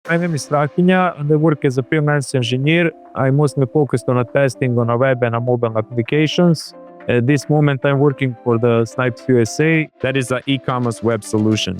My name is Rakinja and I work as a freelance engineer. I mostly focused on testing on a web and a mobile applications. At this moment, I'm working for the Snipes USA. That is an e-commerce web solution.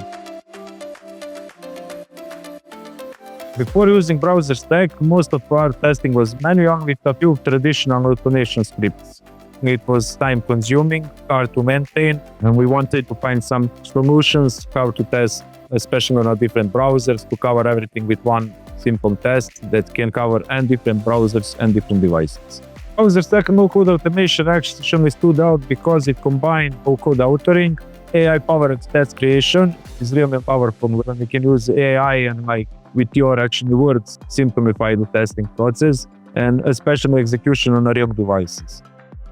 Before using BrowserStack, most of our testing was manual with a few traditional automation scripts. It was time-consuming, hard to maintain, and we wanted to find some solutions how to test, especially on different browsers, to cover everything with one simple test that can cover and different browsers and different devices. BrowserStack Low Code Automation actually stood out because it combined low code authoring, AI-powered test creation. Is really powerful when you can use AI and with your actually words simplify the testing process, and especially execution on real devices.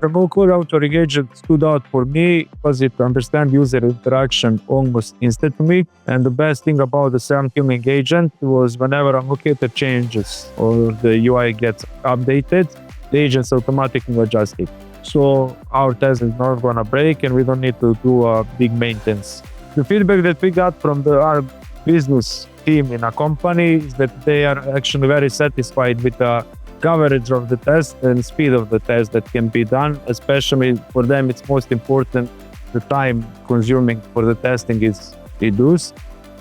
The low code authoring agent stood out for me because it understands user interaction almost instantly. And the best thing about the self-healing agent was whenever a locator changes or the UI gets updated, the agents automatically adjust it. So our test is not going to break and we don't need to do a big maintenance. The feedback that we got from our business team in a company is that they are actually very satisfied with the coverage of the test and speed of the test that can be done. Especially for them, it's most important the time consuming for the testing is reduced.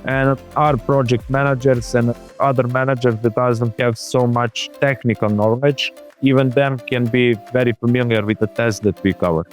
And our project managers and other managers that doesn't have so much technical knowledge, even them can be very familiar with the test that we cover.